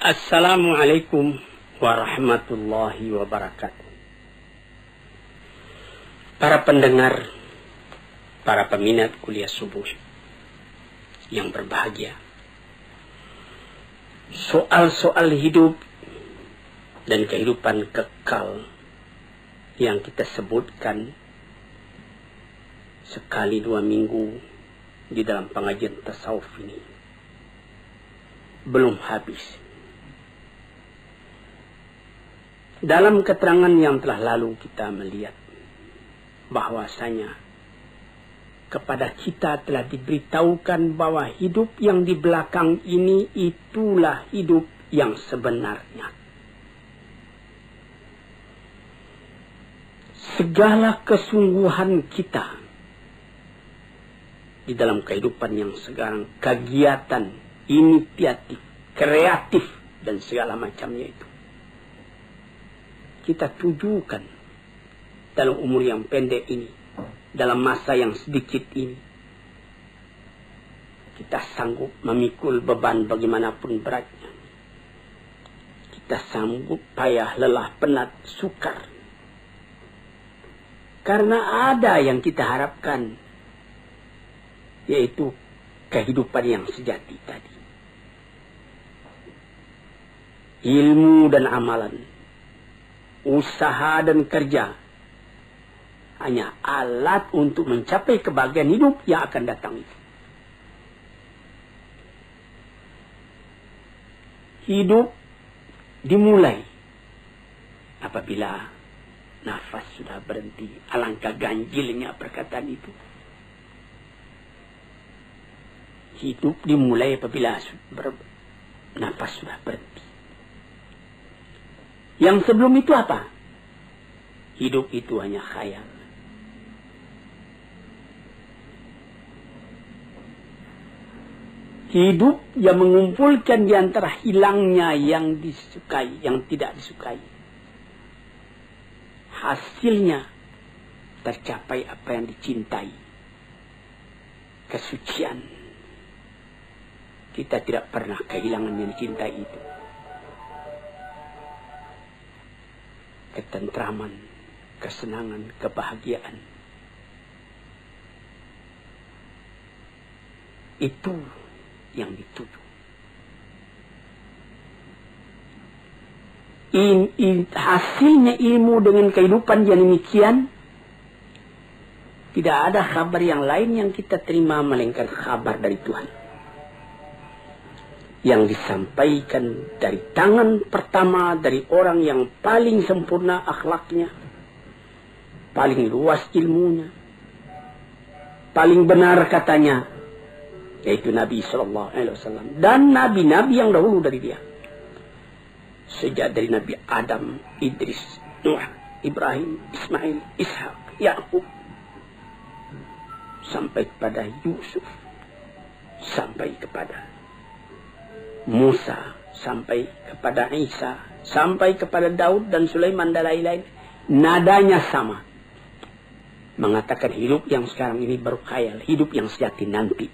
Assalamualaikum warahmatullahi wabarakatuh. Para pendengar, para peminat kuliah subuh yang berbahagia, soal-soal hidup dan kehidupan kekal yang kita sebutkan sekali 2 minggu di dalam pengajian tasawuf ini belum habis. Dalam keterangan yang telah lalu kita melihat bahwasanya kepada kita telah diberitahukan bahwa hidup yang di belakang ini itulah hidup yang sebenarnya. Segala kesungguhan kita di dalam kehidupan yang sekarang, kegiatan, inisiatif, kreatif, dan segala macamnya itu, kita tujukan dalam umur yang pendek ini, dalam masa yang sedikit ini. Kita sanggup memikul beban bagaimanapun beratnya. Kita sanggup payah, lelah, penat, sukar. Karena ada yang kita harapkan, yaitu kehidupan yang sejati tadi. Ilmu dan amalan, usaha dan kerja hanya alat untuk mencapai kebahagiaan hidup yang akan datang itu. Hidup dimulai apabila nafas sudah berhenti. Alangkah ganjilnya perkataan itu. Hidup dimulai apabila nafas sudah berhenti. Yang sebelum itu apa? Hidup itu hanya khayal. Hidup yang mengumpulkan di antara hilangnya yang disukai, yang tidak disukai. Hasilnya tercapai apa yang dicintai. Kesucian. Kita tidak pernah kehilangan yang dicintai itu. Ketentraman, kesenangan, kebahagiaan. Itu yang dituju. Hasilnya ilmu dengan kehidupan yang demikian, tidak ada kabar yang lain yang kita terima melainkan kabar dari Tuhan. Yang disampaikan dari tangan pertama dari orang yang paling sempurna akhlaknya, paling luas ilmunya, paling benar katanya, yaitu Nabi Sallallahu Alaihi Wasallam dan nabi-nabi yang dahulu dari dia. Sejak dari Nabi Adam, Idris, Nuh, Ibrahim, Ismail, Ishak, Yakub, sampai kepada Yusuf, sampai kepada Musa, sampai kepada Isa, sampai kepada Daud dan Sulaiman dan lain-lain. Nadanya sama. Mengatakan hidup yang sekarang ini baru khayal, hidup yang sejati nanti.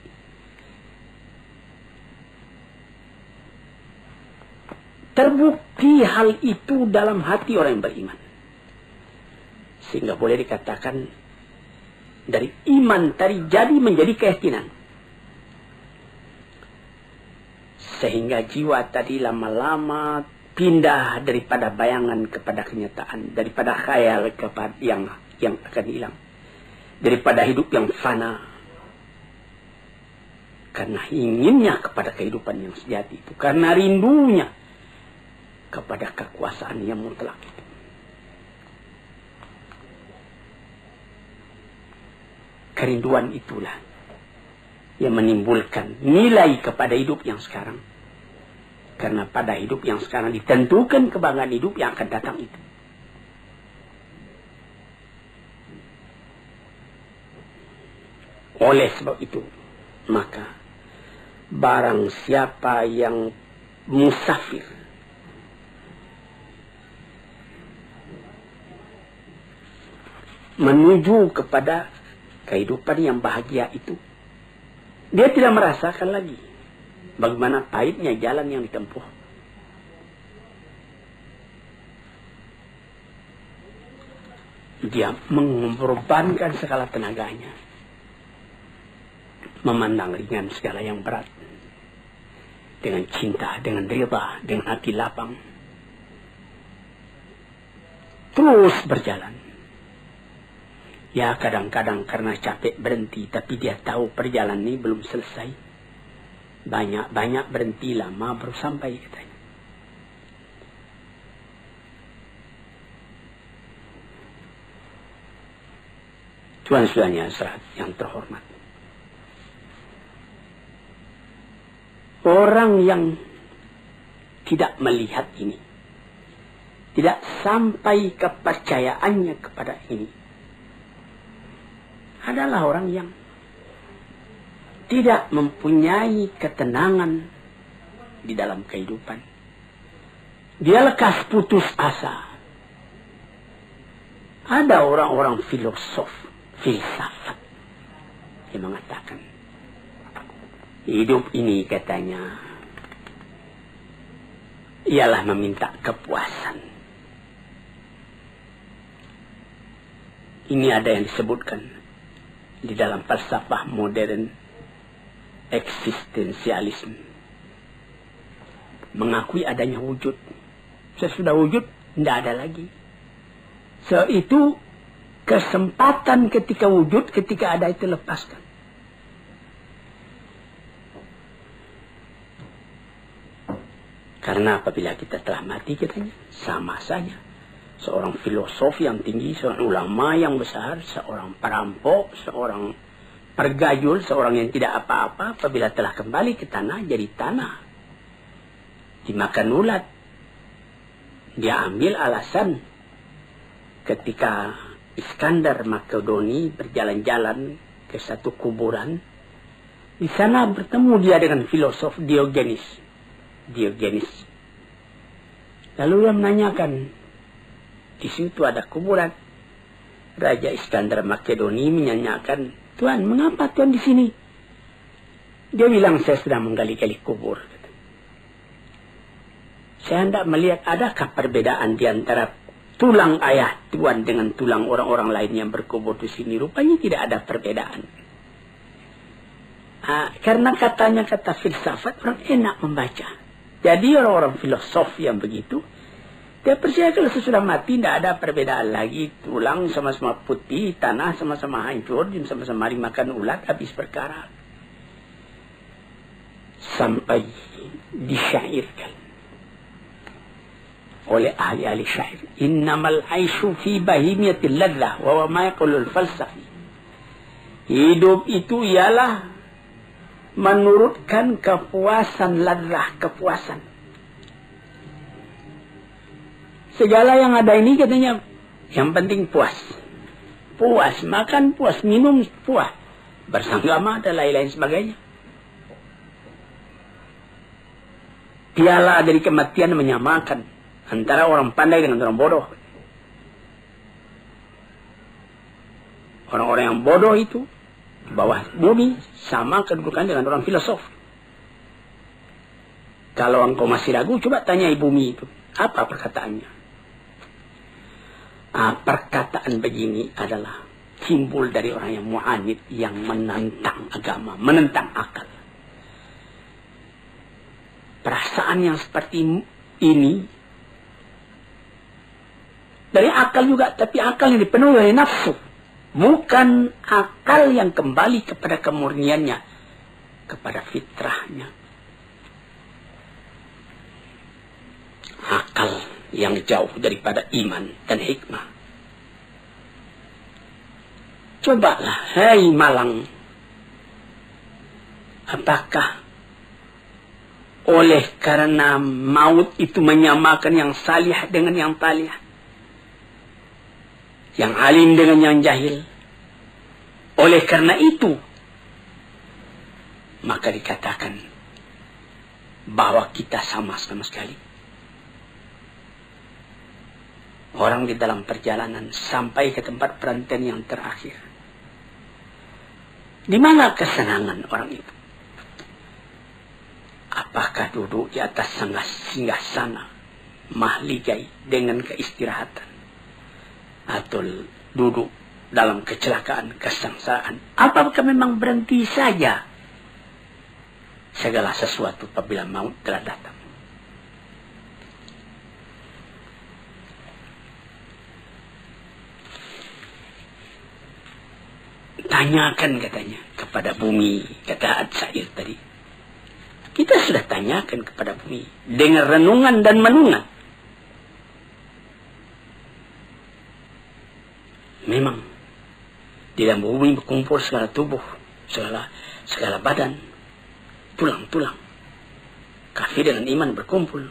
Terbukti hal itu dalam hati orang yang beriman. Sehingga boleh dikatakan dari iman tadi jadi menjadi keyakinan. Sehingga jiwa tadi lama-lama pindah daripada bayangan kepada kenyataan, daripada khayal kepada yang akan hilang, daripada hidup yang fana. Karena inginnya kepada kehidupan yang sejati itu, karena rindunya kepada kekuasaan yang mutlak itu. Kerinduan itulah yang menimbulkan nilai kepada hidup yang sekarang. Karena pada hidup yang sekarang ditentukan kebanggaan hidup yang akan datang itu. Oleh sebab itu, maka barang siapa yang musafir, menuju kepada kehidupan yang bahagia itu, dia tidak merasakan lagi bagaimana pahitnya jalan yang ditempuh. Dia mengorbankan segala tenaganya, memandang ringan segala yang berat, dengan cinta, dengan rida, dengan hati lapang, terus berjalan. Ya kadang-kadang karena capek berhenti, tapi dia tahu perjalanan ini belum selesai. Banyak-banyak berhenti, lama baru sampai, katanya. Tuan-tuannya yang terhormat, orang yang tidak melihat ini, tidak sampai kepercayaannya kepada ini, adalah orang yang tidak mempunyai ketenangan di dalam kehidupan. Dia lekas putus asa. Ada orang-orang filsafat yang mengatakan, hidup ini, katanya, ialah meminta kepuasan. Ini ada yang disebutkan di dalam falsafah modern, eksistensialisme. Mengakui adanya wujud. Sesudah wujud, tidak ada lagi. Itu kesempatan ketika wujud, ketika ada itu lepaskan. Karena apabila kita telah mati, katanya, sama saja. Seorang filosof yang tinggi, seorang ulama yang besar, seorang perampok, seorang pergayul, seorang yang tidak apa-apa, apabila telah kembali ke tanah, jadi tanah. Dimakan ulat. Dia ambil alasan ketika Iskandar Makedoni berjalan-jalan ke satu kuburan. Di sana bertemu dia dengan filosof Diogenes. Lalu dia menanyakan, di situ ada kuburan. Raja Iskandar Makedoni menanyakan, Tuan, mengapa Tuan di sini? Dia bilang, saya sedang menggali-gali kubur. Saya hendak melihat adakah perbedaan di antara tulang ayah Tuan dengan tulang orang-orang lain yang berkubur di sini. Rupanya tidak ada perbedaan. Karena katanya kata filsafat, orang enak membaca. Jadi orang-orang filosof yang begitu, dia percaya kalau sesudah mati tidak ada perbedaan lagi. Tulang sama-sama putih, tanah sama-sama hancur, sama-sama dimakan ulat, habis perkara. Sampai disyairkan oleh ahli-ahli syair, innamal aisyu fi bahimiyatil ladzah wa ma yaqulul falsafi. Hidup itu ialah menurutkan kepuasan, ladzah, kepuasan. Segala yang ada ini, katanya, yang penting puas. Puas makan, puas minum, puas bersanggama dan lain-lain sebagainya. Piala dari kematian menyamakan antara orang pandai dengan orang bodoh. Orang-orang yang bodoh itu di bawah bumi sama kedudukan dengan orang filosof. Kalau engkau masih ragu, coba tanyai bumi itu. Apa perkataannya? Perkataan begini adalah timbul dari orang yang mu'anid, yang menentang agama, menentang akal. Perasaan yang seperti ini dari akal juga, tapi akal yang dipenuhi oleh nafsu. Bukan akal yang kembali kepada kemurniannya, kepada fitrahnya. Akal yang jauh daripada iman dan hikmah. Cobalah, hai Malang, apakah oleh karena maut itu menyamakan yang salih dengan yang talih, yang alim dengan yang jahil? Oleh karena itu, maka dikatakan bahwa kita sama sekali. Orang di dalam perjalanan sampai ke tempat perantaian yang terakhir. Di mana kesenangan orang itu? Apakah duduk di atas singgasana mahligai dengan keistirahatan, atau duduk dalam kecelakaan, kesengsaraan. Apakah memang berhenti saja segala sesuatu apabila maut telah datang? Tanyakan katanya kepada bumi, kata Ad-Sa'ir tadi. Kita sudah tanyakan kepada bumi dengan renungan dan menungan. Memang di dalam bumi berkumpul segala tubuh, segala badan, tulang-tulang. Kafir dengan iman berkumpul,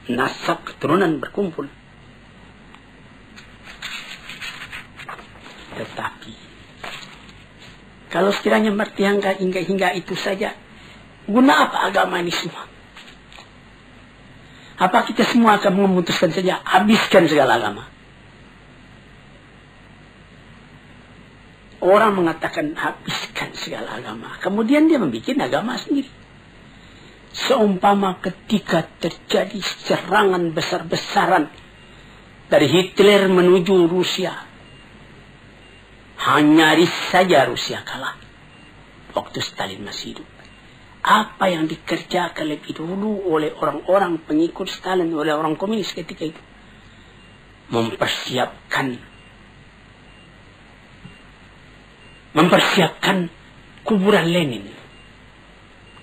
nasab keturunan berkumpul. Tetapi kalau sekiranya hingga itu saja, guna apa agama ini semua? Apa kita semua akan memutuskan saja, habiskan segala agama? Orang mengatakan habiskan segala agama. Kemudian dia membuat agama sendiri. Seumpama ketika terjadi serangan besar-besaran dari Hitler menuju Rusia, nyaris saja Rusia kalah waktu Stalin masih hidup. Apa yang dikerjakan lebih dulu oleh orang-orang pengikut Stalin, oleh orang komunis ketika itu? Mempersiapkan kuburan Lenin.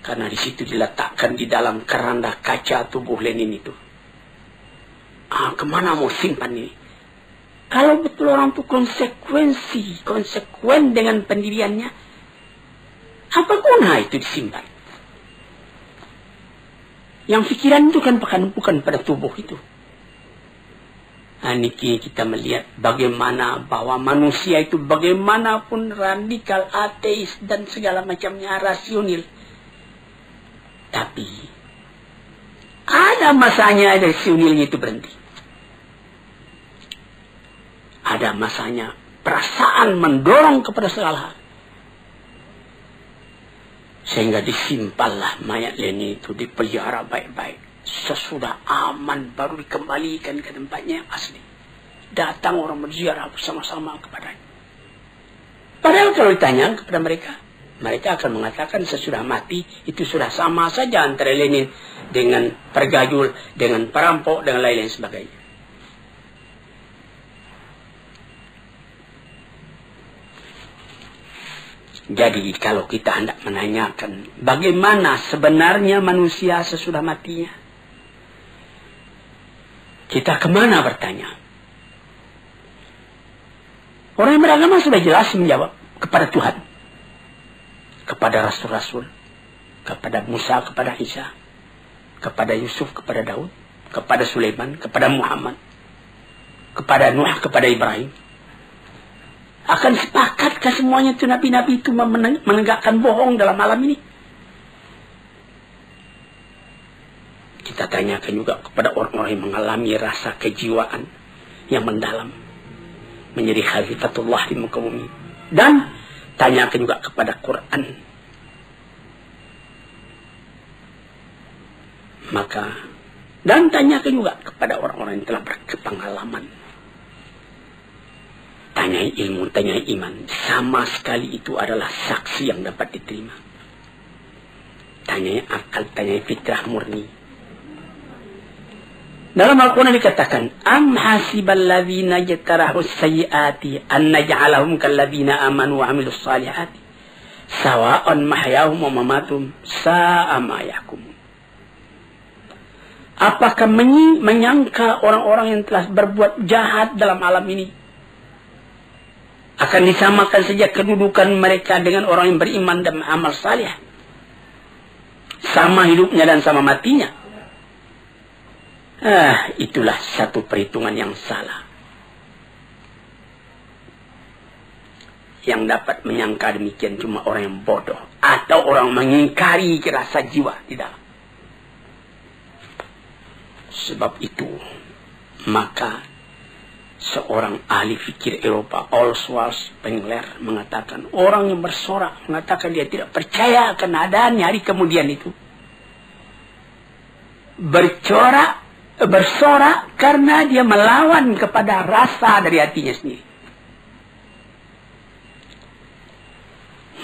Karena di situ diletakkan di dalam keranda kaca tubuh Lenin itu. Kemana mau simpan ini? Kalau betul orang itu konsekuen dengan pendiriannya, apa guna itu disimpan? Yang pikiran itu kan bukan pada tubuh itu. Niki kita melihat bagaimana bahwa manusia itu bagaimanapun radikal, ateis dan segala macamnya rasional. Tapi ada masanya rasionalnya itu berhenti. Ada masanya perasaan mendorong kepada segala hal. Sehingga disimpanlah mayat Lenin itu, dipelihara baik-baik. Sesudah aman baru dikembalikan ke tempatnya yang asli. Datang orang berziarah bersama-sama kepadanya. Padahal kalau ditanya kepada mereka, mereka akan mengatakan sesudah mati itu sudah sama saja antara Lenin dengan pergajul, dengan perampok, dan lain-lain sebagainya. Jadi kalau kita hendak menanyakan bagaimana sebenarnya manusia sesudah matinya, kita kemana bertanya? Orang yang beragama sudah jelas menjawab kepada Tuhan, kepada Rasul-Rasul, kepada Musa, kepada Isa, kepada Yusuf, kepada Daud, kepada Sulaiman, kepada Muhammad, kepada Nuh, kepada Ibrahim. Akan sepakatkah semuanya itu nabi-nabi itu menegakkan bohong dalam alam ini? Kita tanyakan juga kepada orang-orang yang mengalami rasa kejiwaan yang mendalam, menjadi khalifatullah di muka bumi. Dan tanyakan juga kepada Quran. Dan tanyakan juga kepada orang-orang yang telah berpengalaman. Tanyai ilmu, tanyai iman. Sama sekali itu adalah saksi yang dapat diterima. Tanyai akal, tanyai fitrah murni. Dalam Al-Quran dikatakan, Am hasibal ladhina jatarahu sayyiati an naj'alahum kalladhina amanu wa amilus salihati sawa'an mahyahum wa mamatum sa'a ma yahkumun. Apakah menyangka orang-orang yang telah berbuat jahat dalam alam ini akan disamakan saja kedudukan mereka dengan orang yang beriman dan amal salih? Sama hidupnya dan sama matinya. Itulah satu perhitungan yang salah. Yang dapat menyangka demikian cuma orang yang bodoh atau orang mengingkari rasa jiwa di dalam. Sebab itu, maka seorang ahli fikir Eropa, Oswald Spengler, mengatakan orang yang bersorak, mengatakan dia tidak percaya akan adanya hari kemudian itu, bersorak karena dia melawan kepada rasa dari hatinya sendiri.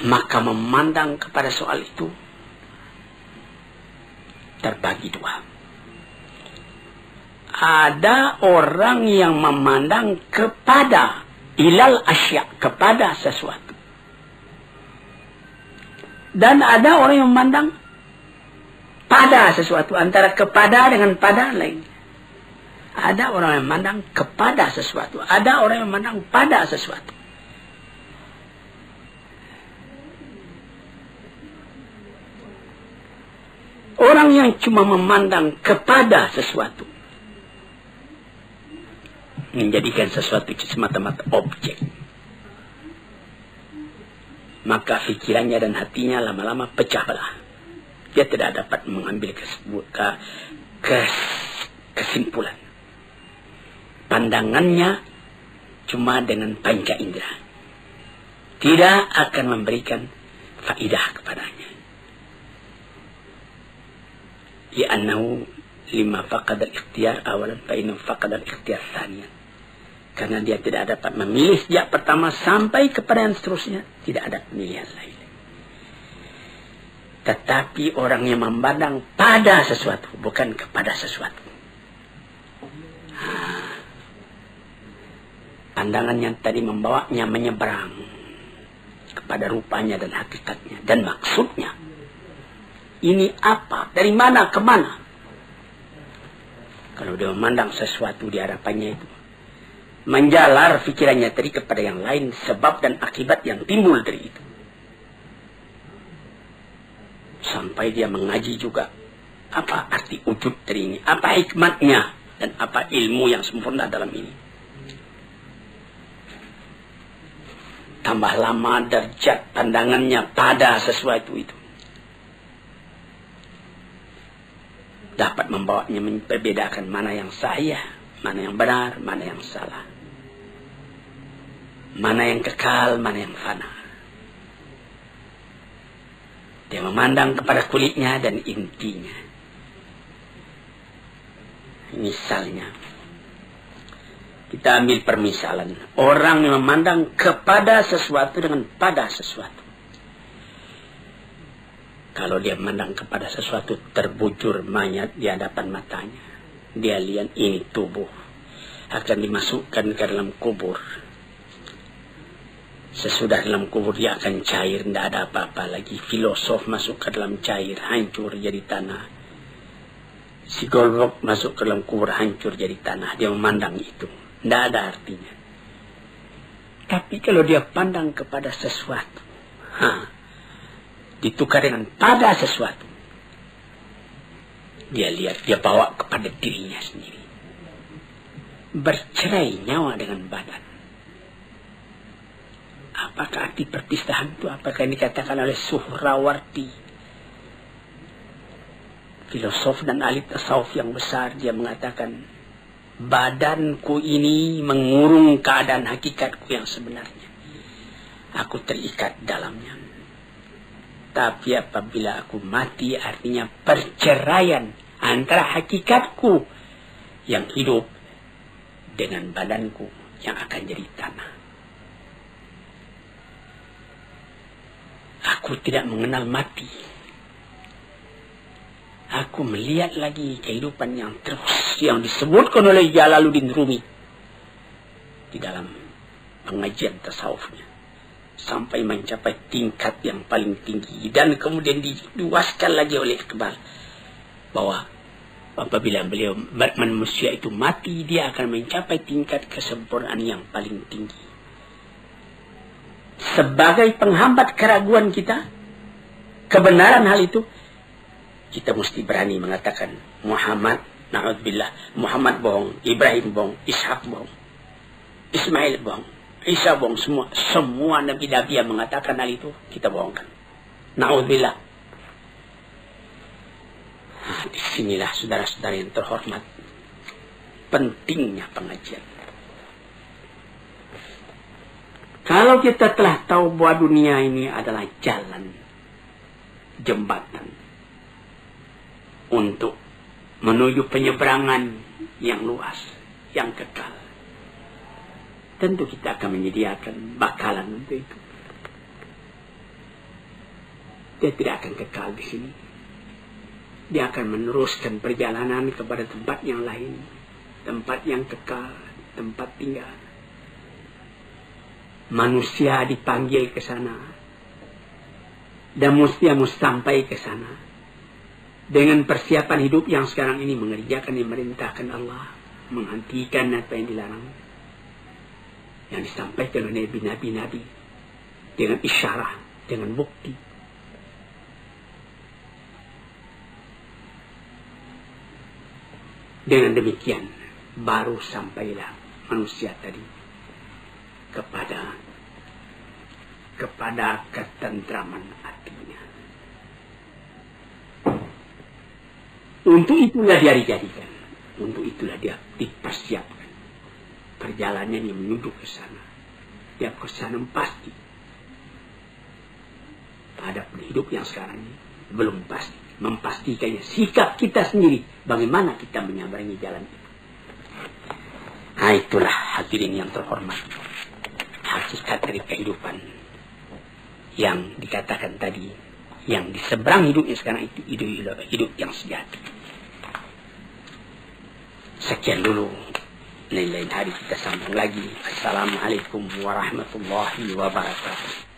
Maka memandang kepada soal itu terbagi dua. Ada orang yang memandang kepada ilal asya, kepada sesuatu. Dan ada orang yang memandang pada sesuatu, antara kepada dengan pada lain. Ada orang yang memandang kepada sesuatu, ada orang yang memandang pada sesuatu. Orang yang cuma memandang kepada sesuatu, menjadikan sesuatu semata-mata objek, maka pikirannya dan hatinya lama-lama pecah belah. Dia tidak dapat mengambil kesimpulan. Pandangannya cuma dengan panca indera, tidak akan memberikan faidah kepadanya. Li'annahu lima faqad al-ikhtiyar awalan fa innahu faqad al-ikhtiyar thaniyan. Karena dia tidak dapat memilih sejak pertama sampai kepada yang seterusnya, tidak ada pemilihan lain. Tetapi orang yang memandang pada sesuatu, bukan kepada sesuatu. Pandangan yang tadi membawanya menyeberang kepada rupanya dan hakikatnya dan maksudnya. Ini apa? Dari mana ke mana? Kalau dia memandang sesuatu di hadapannya itu, menjalar pikirannya tadi kepada yang lain, sebab dan akibat yang timbul dari itu. Sampai dia mengaji juga apa arti wujud dari ini, apa hikmatnya, dan apa ilmu yang sempurna dalam ini. Tambah lama derajat pandangannya pada sesuatu itu, dapat membawanya membedakan mana yang sahih, mana yang benar, mana yang salah, mana yang kekal, mana yang fana. Dia memandang kepada kulitnya dan intinya. Misalnya, kita ambil permisalan. Orang yang memandang kepada sesuatu dengan pada sesuatu. Kalau dia memandang kepada sesuatu, terbujur mayat di hadapan matanya. Dia lihat ini tubuh akan dimasukkan ke dalam kubur. Sesudah dalam kubur dia akan cair, tidak ada apa-apa lagi. Filosof masuk ke dalam cair, hancur jadi tanah. Psikolog masuk ke dalam kubur, hancur jadi tanah. Dia memandang itu, tidak ada artinya. Tapi kalau dia pandang kepada sesuatu, ditukar dengan pada sesuatu, dia lihat, dia bawa kepada dirinya sendiri. Bercerai nyawa dengan badan. Apakah arti perpisahan itu? Apakah ini dikatakan oleh Suhrawardi, filosof dan ahli tasawuf yang besar? Dia mengatakan, badanku ini mengurung keadaan hakikatku yang sebenarnya. Aku terikat dalamnya. Tapi apabila aku mati, artinya perceraian antara hakikatku yang hidup dengan badanku yang akan jadi tanah. Aku tidak mengenal mati. Aku melihat lagi kehidupan yang terus, yang disebutkan oleh Jalaluddin Rumi di dalam pengajian tasawufnya, sampai mencapai tingkat yang paling tinggi. Dan kemudian diluaskan lagi oleh Iqbal bahwa apabila beliau manusia itu mati, dia akan mencapai tingkat kesempurnaan yang paling tinggi. Sebagai penghambat keraguan kita, kebenaran hal itu, kita mesti berani mengatakan Muhammad, na'udzubillah, Muhammad bohong, Ibrahim bohong, Ishak bohong, Ismail bohong, Isa bohong, semua nabi-nabi yang mengatakan hal itu kita bohongkan. Na'udzubillah. Disinilah saudara-saudara yang terhormat, pentingnya pengajian. Kalau kita telah tahu bahwa dunia ini adalah jalan, jembatan untuk menuju penyeberangan yang luas, yang kekal, tentu kita akan menyediakan bakalan untuk itu. dia tidak akan kekal di sini. Dia akan meneruskan perjalanan kepada tempat yang lain, tempat yang kekal, tempat tinggal. Manusia dipanggil ke sana, dan dia mesti sampai ke sana dengan persiapan hidup yang sekarang ini, mengerjakan yang dimerintahkan Allah, menghentikan apa yang dilarang, yang disampaikan oleh nabi-nabi dengan isyarat, dengan bukti. Dengan demikian baru sampailah manusia tadi kepada ketentraman hatinya. Untuk itulah dia dijadikan, untuk itulah dia dipersiapkan perjalanan yang menuju ke sana. Dia ke sana pasti. Pada hidup yang sekarang ini belum pasti. Memastikannya sikap kita sendiri, bagaimana kita menyabarangi jalan itu. Nah, itulah hadirin yang terhormat, hakikat dari kehidupan yang dikatakan tadi, yang di seberang hidupnya sekarang itu hidup yang sejati. Sekian dulu, lain-lain hari kita sambung lagi. Assalamualaikum warahmatullahi wabarakatuh.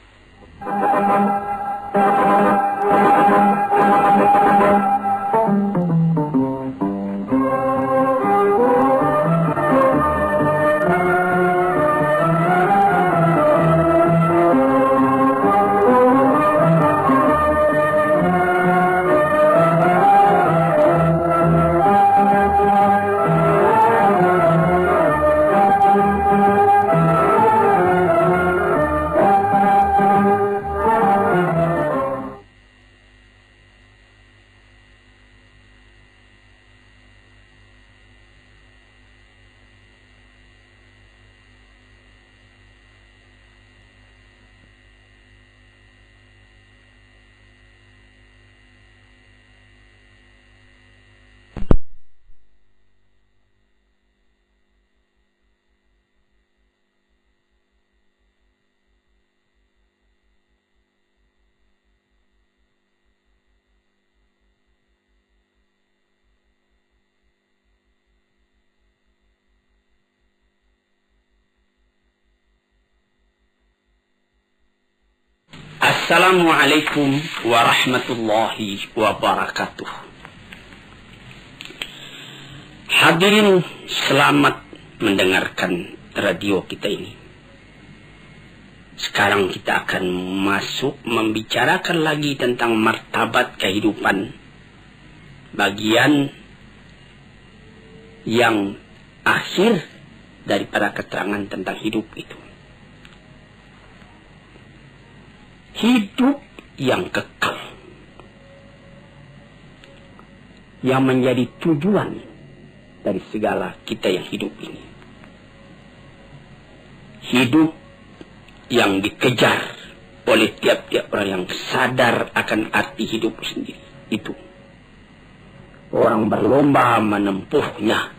Assalamualaikum warahmatullahi wabarakatuh. Hadirin, selamat mendengarkan radio kita ini. Sekarang kita akan masuk membicarakan lagi tentang martabat kehidupan, bagian yang akhir daripada keterangan tentang hidup itu. Hidup yang kekal, yang menjadi tujuan dari segala kita yang hidup ini. Hidup yang dikejar oleh tiap-tiap orang yang sadar akan arti hidup sendiri. Itu orang berlomba menempuhnya.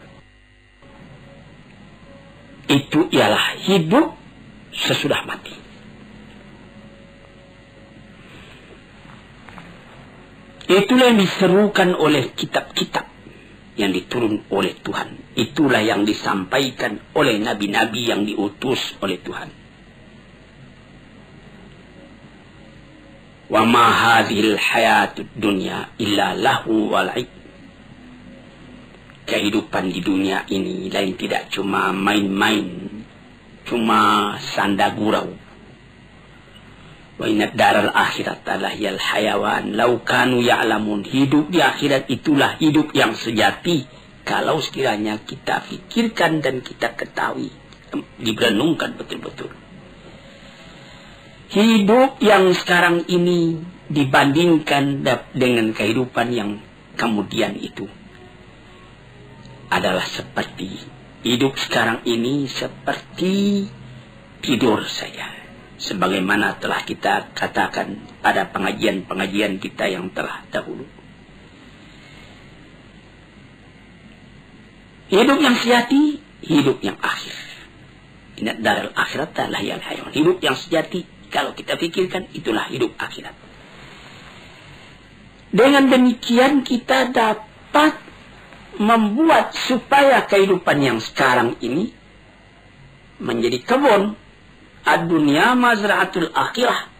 Itu ialah hidup sesudah mati. Itulah yang diserukan oleh kitab-kitab yang diturun oleh Tuhan. Itulah yang disampaikan oleh nabi-nabi yang diutus oleh Tuhan. Wa ma hadhil hayatud dunya illa lahu wa la'ib. Kehidupan di dunia ini lain tidak cuma main-main, cuma sanda gurau. Wa inna daral akhirat lahiyal hayawan law kanu ya'lamun. Hidup di akhirat itulah hidup yang sejati kalau sekiranya kita fikirkan dan kita ketahui, direnungkan betul-betul. Hidup yang sekarang ini dibandingkan dengan kehidupan yang kemudian itu adalah seperti hidup sekarang ini seperti tidur saja. Sebagaimana telah kita katakan pada pengajian-pengajian kita yang telah dahulu. Hidup yang sejati, hidup yang akhir. Inna daral akhirat lahiyal hayawan. Hidup yang sejati, kalau kita pikirkan, itulah hidup akhirat. Dengan demikian kita dapat membuat supaya kehidupan yang sekarang ini menjadi kebun. Ad-dunya mazra'atul akhirah.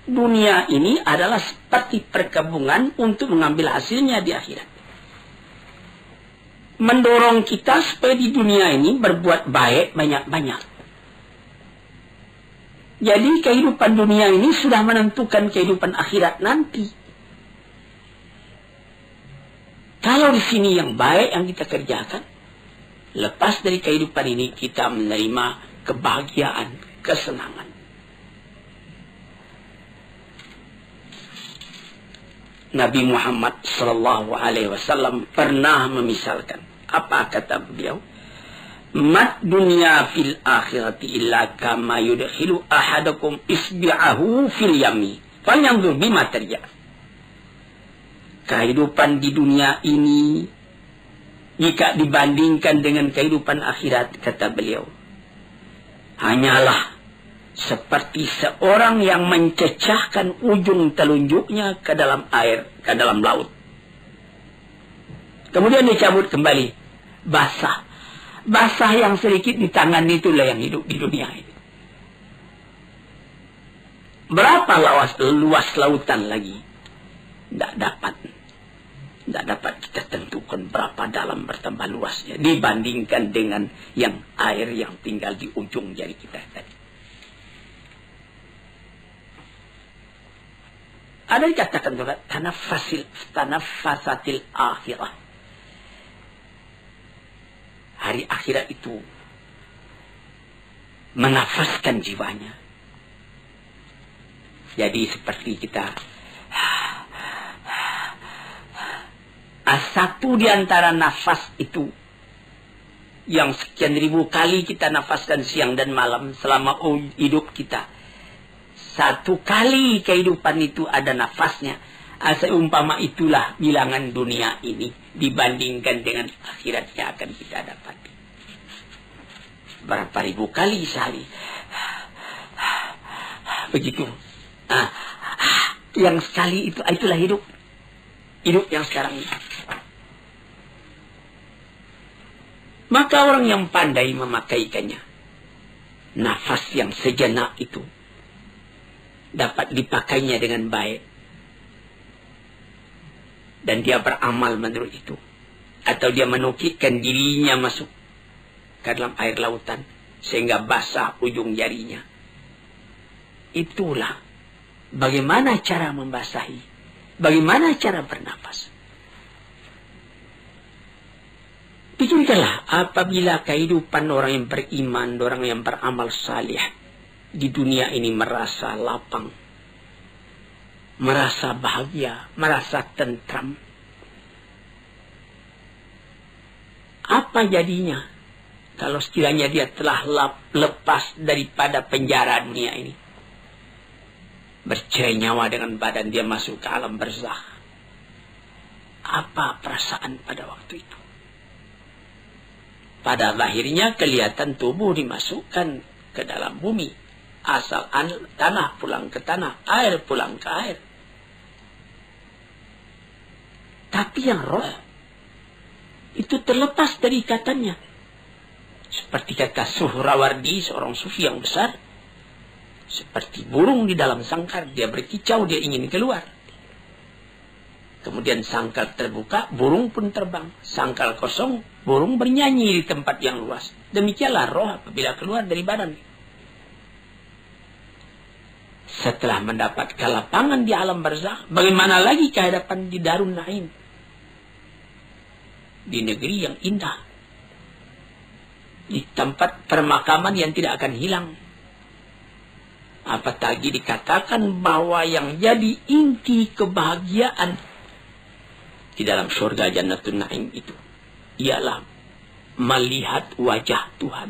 Dunia ini adalah seperti perkebunan untuk mengambil hasilnya di akhirat. Mendorong kita supaya di dunia ini berbuat baik banyak-banyak. Jadi kehidupan dunia ini sudah menentukan kehidupan akhirat nanti. Kalau di sini yang baik yang kita kerjakan, lepas dari kehidupan ini kita menerima kebahagiaan, kesenangan. Nabi Muhammad sallallahu alaihi wasallam pernah memisalkan. Apa kata beliau? Mat dunya fil akhirati illa kama yudkhilu ahadakum isbi'ahu fil yami. Falyanzur bima tarja. Kehidupan di dunia ini jika dibandingkan dengan kehidupan akhirat, kata beliau, hanyalah seperti seorang yang mencecahkan ujung telunjuknya ke dalam air, ke dalam laut. Kemudian dicabut kembali. Basah. Basah yang sedikit di tangan itulah yang hidup di dunia ini. Berapa luas lautan lagi? Tidak dapat kita tentukan berapa dalam bertambah luasnya dibandingkan dengan yang air yang tinggal di ujung jari kita tadi. Ada dikatakan juga tanaffasatil akhirah. Hari akhirat itu menafaskan jiwanya. Jadi seperti kita satu di antara nafas itu yang sekian ribu kali kita nafaskan siang dan malam selama hidup kita. Satu kali kehidupan itu ada nafasnya. Seumpama itulah bilangan dunia ini dibandingkan dengan akhirat yang akan kita dapati. Berapa ribu kali sehari. Begitu. Yang sekali itu, itulah hidup. Hidup yang sekarang ini. Maka orang yang pandai memakaikannya, nafas yang sejenak itu dapat dipakainya dengan baik. Dan dia beramal menurut itu. Atau dia menukikkan dirinya masuk ke dalam air lautan. Sehingga basah ujung jarinya. Itulah bagaimana cara membasahi. Bagaimana cara bernafas. Pikirkanlah apabila kehidupan orang yang beriman, orang yang beramal salih di dunia ini merasa lapang, merasa bahagia, merasa tentram. Apa jadinya kalau sekiranya dia telah lepas daripada penjara dunia ini? Bercerai nyawa dengan badan dia masuk ke alam barzakh. Apa perasaan pada waktu itu? Pada akhirnya kelihatan tubuh dimasukkan ke dalam bumi. Asal tanah pulang ke tanah, air pulang ke air. Tapi yang roh itu terlepas dari ikatannya. Seperti kata Suhrawardi, seorang sufi yang besar. Seperti burung di dalam sangkar, dia berkicau, dia ingin keluar. Kemudian sangkar terbuka, burung pun terbang. Sangkar kosong, burung bernyanyi di tempat yang luas. Demikianlah roh apabila keluar dari badan. Setelah mendapat kelapangan di alam barzakh, bagaimana lagi kehadapan di Darun Naim? Di negeri yang indah. Di tempat permakaman yang tidak akan hilang. Apatagi dikatakan bahwa yang jadi inti kebahagiaan di dalam surga Jannatul Naim itu ialah melihat wajah Tuhan.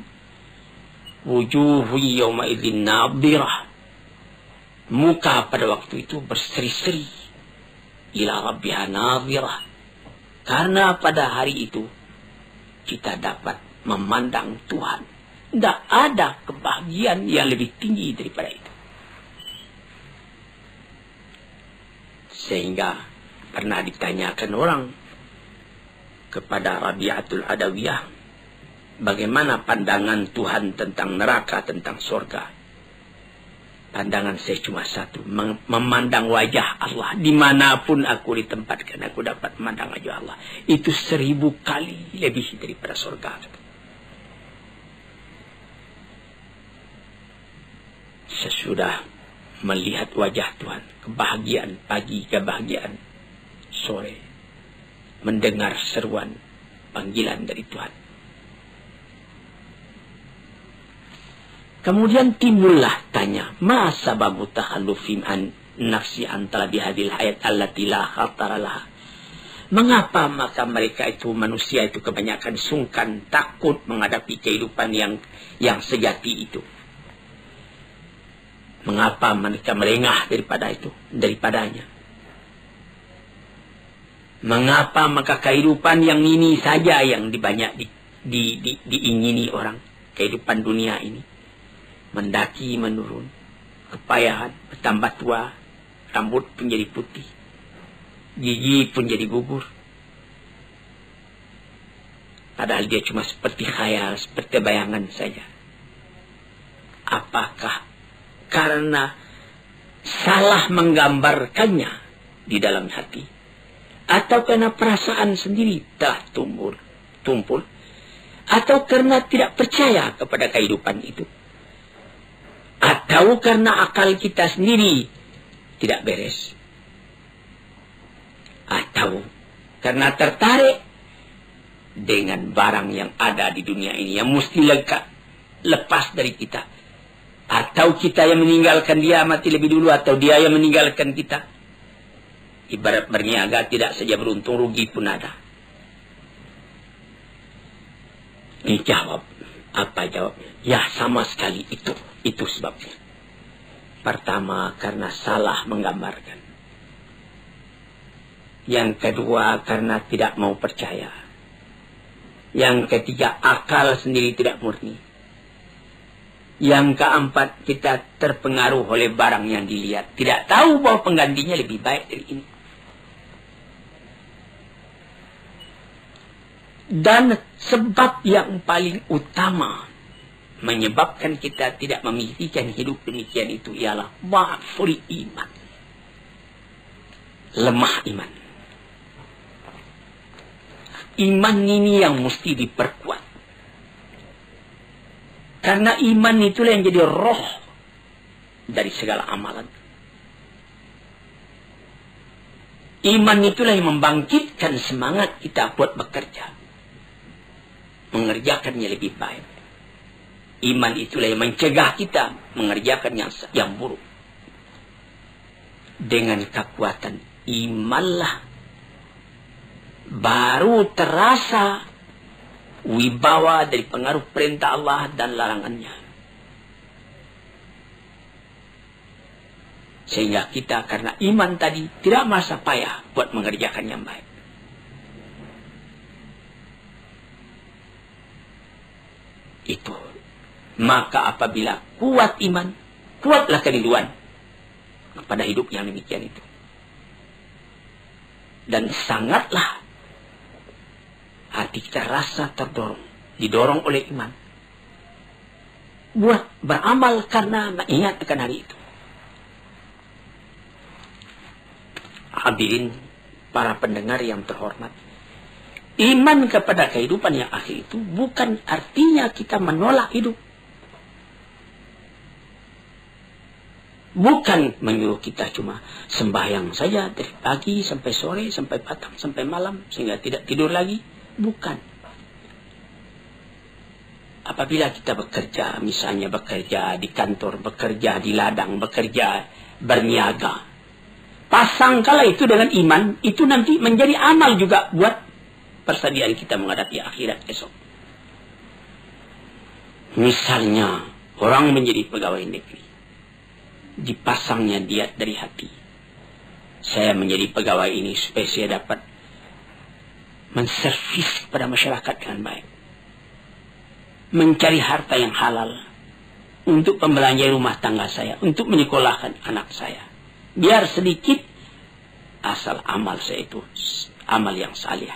Wujuhu yawma idzin nadirah. Muka pada waktu itu berseri-seri. Ila rabbiha nadirah. Karena pada hari itu kita dapat memandang Tuhan. Tidak ada kebahagiaan yang lebih tinggi daripada itu. Sehingga Pernah ditanyakan orang kepada Rabi'atul Adawiyah, bagaimana pandangan Tuhan tentang neraka, tentang surga? Pandangan saya cuma satu, memandang wajah Allah. Dimanapun aku ditempatkan, aku dapat memandang wajah Allah. Itu 1000 kali lebih daripada surga. Sesudah melihat wajah Tuhan, kebahagiaan pagi, kebahagiaan sore, mendengar seruan panggilan dari Tuhan. Kemudian timbullah tanya, ma sababu takhallufim an nafsi antara bihadil hayat allati la khatara laha. Mengapa maka mereka itu, manusia itu kebanyakan sungkan, takut menghadapi kehidupan yang sejati itu? Mengapa mereka melengah daripadanya? Mengapa maka kehidupan yang ini saja yang banyak diingini orang, kehidupan dunia ini? Mendaki menurun, kepayahan, bertambah tua, rambut pun jadi putih, gigi pun jadi gugur. Padahal dia cuma seperti khayal, seperti bayangan saja. Apakah karena salah menggambarkannya di dalam hati, atau karena perasaan sendiri telah tumpul, atau karena tidak percaya kepada kehidupan itu, atau karena akal kita sendiri tidak beres, atau karena tertarik dengan barang yang ada di dunia ini yang mesti lepas dari kita, atau kita yang meninggalkan dia mati lebih dulu, atau dia yang meninggalkan kita. Ibarat berniaga, tidak saja beruntung, rugi pun ada. Ini jawab. Apa jawabnya? Ya, sama sekali itu sebabnya. Pertama, karena salah menggambarkan. Yang kedua, karena tidak mau percaya. Yang ketiga, akal sendiri tidak murni. Yang keempat, kita terpengaruh oleh barang yang dilihat. Tidak tahu bahwa penggantinya lebih baik dari ini. Dan sebab yang paling utama menyebabkan kita tidak memikirkan hidup demikian itu ialah dha'ful iman. Lemah iman. Iman ini yang mesti diperkuat. Karena iman itulah yang jadi roh dari segala amalan. Iman itulah yang membangkitkan semangat kita buat bekerja, mengerjakannya lebih baik. Iman itulah yang mencegah kita mengerjakan yang buruk. Dengan kekuatan imanlah baru terasa wibawa dari pengaruh perintah Allah dan larangannya. Sehingga kita karena iman tadi tidak merasa payah buat mengerjakan yang baik. Itu. Maka apabila kuat iman, kuatlah kerinduan kepada hidup yang demikian itu. Dan sangatlah hati kita rasa didorong oleh iman. Buat beramal karena mengingat akan hari itu. Hadirin para pendengar yang terhormat. Iman kepada kehidupan yang akhir itu bukan artinya kita menolak hidup. Bukan menyuruh kita cuma sembahyang saja dari pagi sampai sore, sampai petang, sampai malam, sehingga tidak tidur lagi. Bukan. Apabila kita bekerja, misalnya bekerja di kantor, bekerja di ladang, bekerja berniaga, pasangkala itu dengan iman, itu nanti menjadi amal juga buat persediaan kita menghadapi akhirat esok. Misalnya, orang menjadi pegawai negeri, dipasangnya diat dari hati. Saya menjadi pegawai ini supaya saya dapat menservis kepada masyarakat dengan baik, mencari harta yang halal untuk pembelanja rumah tangga saya, untuk menyekolahkan anak saya, biar sedikit asal amal saya itu amal yang salih.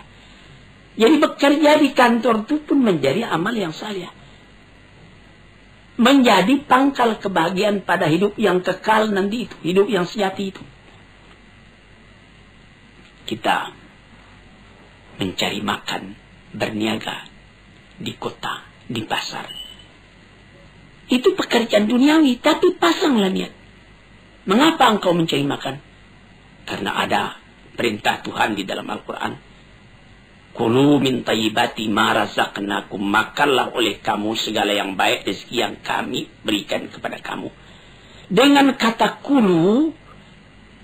Jadi bekerja di kantor itu pun menjadi amal yang salih. Menjadi pangkal kebahagiaan pada hidup yang kekal nanti itu. Hidup yang sejati itu. Kita mencari makan, berniaga di kota, di pasar. Itu pekerjaan duniawi, tapi pasanglah niat. Mengapa engkau mencari makan? Karena ada perintah Tuhan di dalam Al-Quran. Kulu min tayyibati ma razaqnakum, makanlah oleh kamu segala yang baik rezeki yang kami berikan kepada kamu. Dengan kata kulu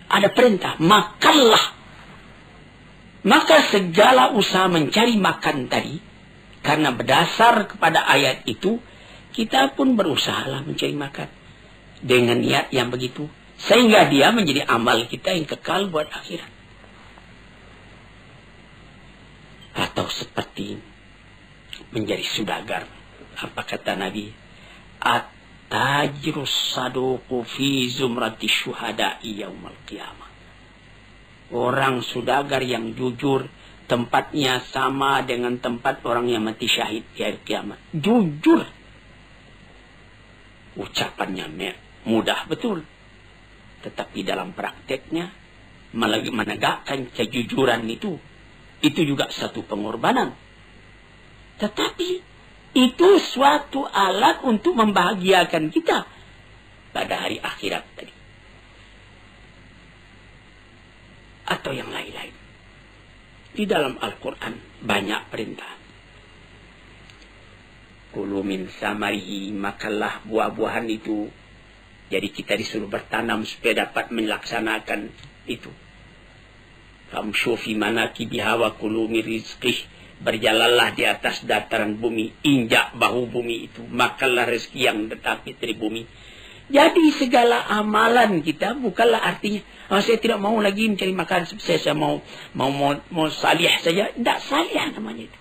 ada perintah, makanlah. Maka segala usaha mencari makan tadi, karena berdasar kepada ayat itu, kita pun berusahalah mencari makan dengan niat yang begitu, sehingga dia menjadi amal kita yang kekal buat akhirat. Atau seperti menjadi saudagar. Apa kata Nabi? At-tajirus saduqu fi zumrati syuhada'i yaumal qiyamah. Orang saudagar yang jujur, tempatnya sama dengan tempat orang yang mati syahid di hari kiamat. Jujur. Ucapannya mudah betul. Tetapi dalam prakteknya, menegakkan kejujuran itu juga satu pengorbanan. Tetapi itu suatu alat untuk membahagiakan kita pada hari akhirat tadi. Atau yang lain-lain. Di dalam Al-Quran banyak perintah. Kulu min samarihi, makanlah buah-buahan itu. Jadi kita disuruh bertanam supaya dapat melaksanakan itu. Famshu fi manakibiha wa kulu min rizqih, berjalanlah di atas dataran bumi, injak bahu bumi itu, makanlah rezeki yang tetapi dari bumi. Jadi segala amalan kita bukanlah artinya saya tidak mau lagi mencari makan, saya mau salih saja. Tidak salih namanya itu.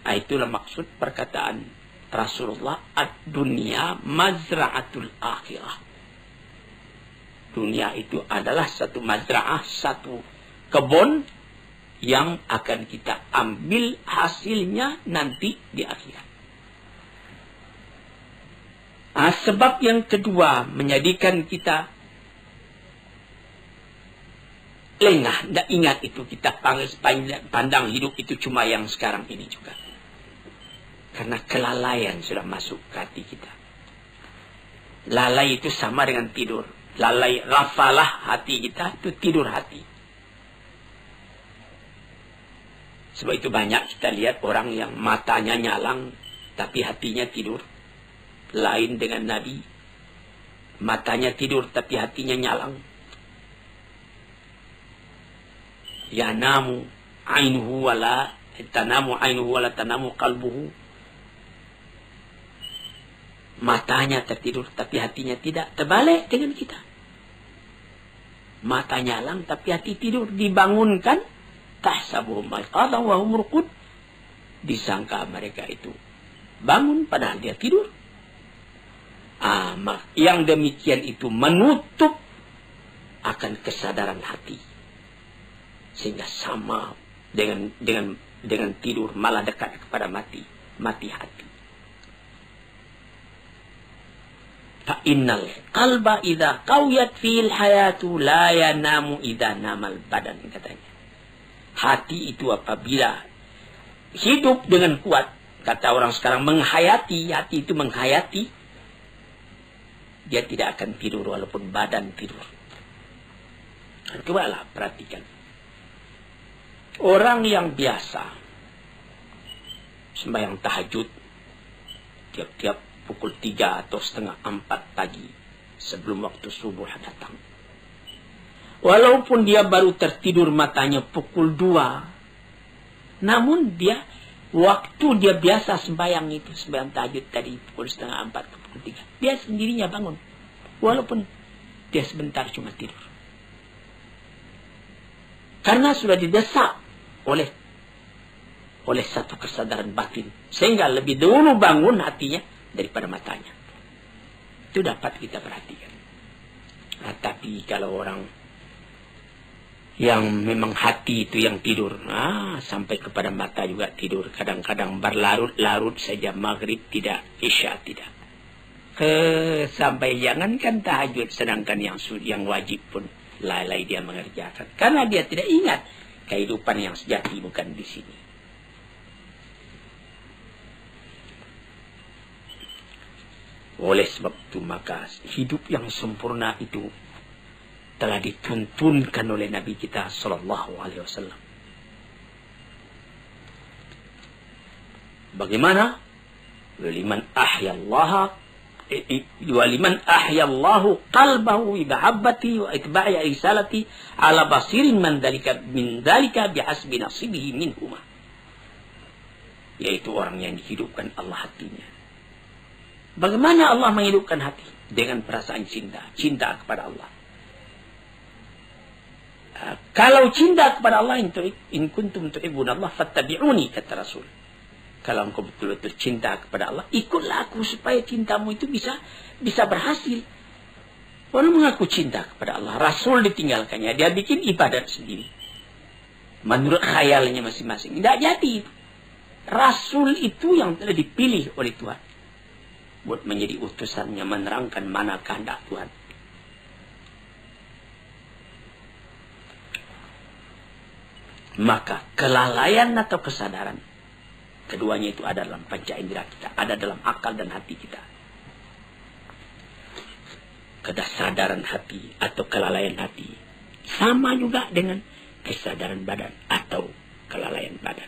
Itulah maksud perkataan Rasulullah, ad-dunya mazra'atul akhirah. Dunia itu adalah satu mazra'ah, satu kebun yang akan kita ambil hasilnya nanti di akhirat. Sebab yang kedua menjadikan kita lengah, tidak ingat itu, kita pandang hidup itu cuma yang sekarang ini juga. Karena kelalaian sudah masuk ke hati kita. Lalai itu sama dengan tidur. Lalai, rafalah hati kita, itu tidur hati. Sebab itu banyak kita lihat orang yang matanya nyalang, tapi hatinya tidur. Lain dengan Nabi. Matanya tidur, tapi hatinya nyalang. Yanamu ainuhu wala tanamu qalbuhu. Matanya tertidur, tapi hatinya tidak. Terbalik dengan kita. Mata nyalang, tapi hati tidur. Dibangunkan, tahsabuhum aiqadhan wa hum ruqud. Disangka mereka itu bangun, padahal dia tidur. Yang demikian itu menutup akan kesadaran hati. Sehingga sama dengan tidur, malah dekat kepada mati hati. Fa innal qalba idza qawiyat fil hayatu la yanamu idza namal badan, katanya. Hati itu apabila hidup dengan kuat, kata orang sekarang menghayati, hati itu menghayati, dia tidak akan tidur walaupun badan tidur. Cobalah perhatikan. Orang yang biasa sembahyang tahajud tiap-tiap pukul 3 atau setengah 4 pagi sebelum waktu subuh datang. Walaupun dia baru tertidur matanya pukul 2, namun dia waktu dia biasa sembahyang itu, sembahyang tahajud tadi pukul setengah 4 ke pukul 3, dia sendirinya bangun. Walaupun dia sebentar cuma tidur. Karena sudah didesak oleh satu kesadaran batin. Sehingga lebih dulu bangun hatinya daripada matanya. Itu dapat kita perhatikan. Tapi kalau orang Yang memang hati itu yang tidur. Sampai kepada mata juga tidur. Kadang-kadang berlarut-larut saja, maghrib tidak, isya tidak. Sampai jangankan tahajud, sedangkan yang wajib pun lalai dia mengerjakan. Karena dia tidak ingat kehidupan yang sejati bukan di sini. Oleh sebab itu maka hidup yang sempurna itu telah dituntunkan oleh Nabi kita sallallahu alaihi wasallam. Bagaimana? Waliman ahyallahu qalbahu bi mahabbati wa itba'i risalati ala basirin min dzalika bihasbi nasibihi minhuma. Yaitu orang yang dihidupkan Allah hatinya. Bagaimana Allah menghidupkan hati? Dengan perasaan cinta kepada Allah. Kalau cinta kepada Allah, in kuntum tuhibbunallah fattabi'uni, kata Rasul. Kalau engkau betul-betul cinta kepada Allah, ikutlah aku supaya cintamu itu bisa berhasil. Orang mengaku cinta kepada Allah, Rasul ditinggalkannya, dia bikin ibadat sendiri. Menurut khayalnya masing-masing. Tidak jadi. Rasul itu yang telah dipilih oleh Tuhan buat menjadi utusannya, menerangkan mana kehendak Tuhan. Maka kelalaian atau kesadaran, keduanya itu ada dalam panca indera kita, ada dalam akal dan hati kita. Kesadaran hati atau kelalaian hati sama juga dengan kesadaran badan atau kelalaian badan.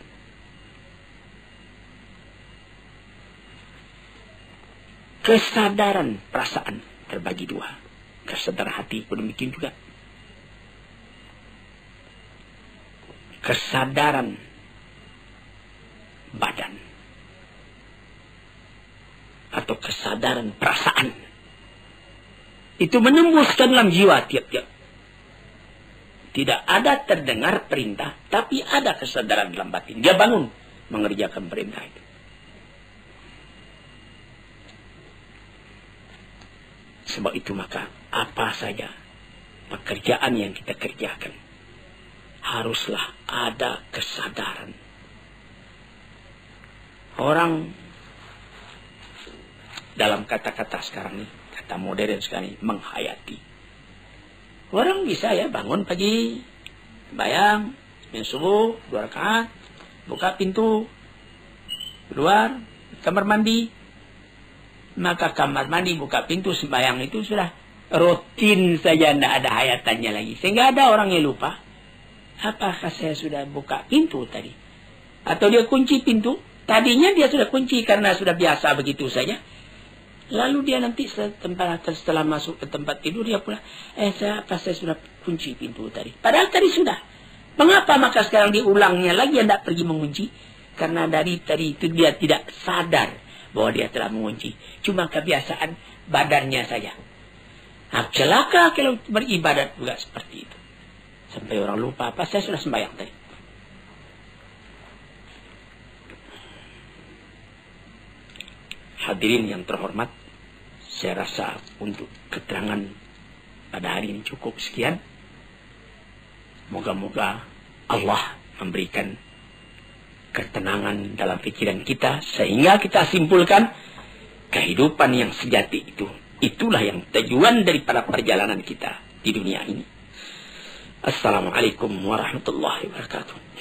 Kesadaran perasaan terbagi dua. Kesadaran hati pun demikian juga. Kesadaran badan atau kesadaran perasaan itu menembus ke dalam jiwa tiap-tiap. Tidak ada terdengar perintah, tapi ada kesadaran dalam batin. Dia bangun mengerjakan perintah itu. Sebab itu maka apa saja pekerjaan yang kita kerjakan haruslah ada kesadaran. Orang dalam kata-kata sekarang ini, kata modern sekarang ini, menghayati. Orang bisa ya bangun pagi, bayang, subuh, 2 rakaat, buka pintu, keluar, kamar mandi. Maka kamar mandi, buka pintu, sembahyang itu sudah rutin saja, tidak ada hayatannya lagi. Sehingga ada orang yang lupa, apakah saya sudah buka pintu tadi? Atau dia kunci pintu, tadinya dia sudah kunci karena sudah biasa begitu saja. Lalu dia nanti setelah masuk ke tempat tidur, dia pula, saya sudah kunci pintu tadi. Padahal tadi sudah. Mengapa maka sekarang diulangnya lagi, tidak pergi mengunci? Karena dari tadi itu dia tidak sadar bahwa dia telah mengunci. Cuma kebiasaan badannya saja. Celaka kalau beribadat juga seperti itu. Sampai orang lupa, saya sudah sembahyang tadi. Hadirin yang terhormat, saya rasa untuk keterangan pada hari ini cukup sekian. Moga-moga Allah memberikan ketenangan dalam pikiran kita, sehingga kita simpulkan kehidupan yang sejati itulah yang tujuan daripada perjalanan kita di dunia ini. Assalamualaikum warahmatullahi wabarakatuh.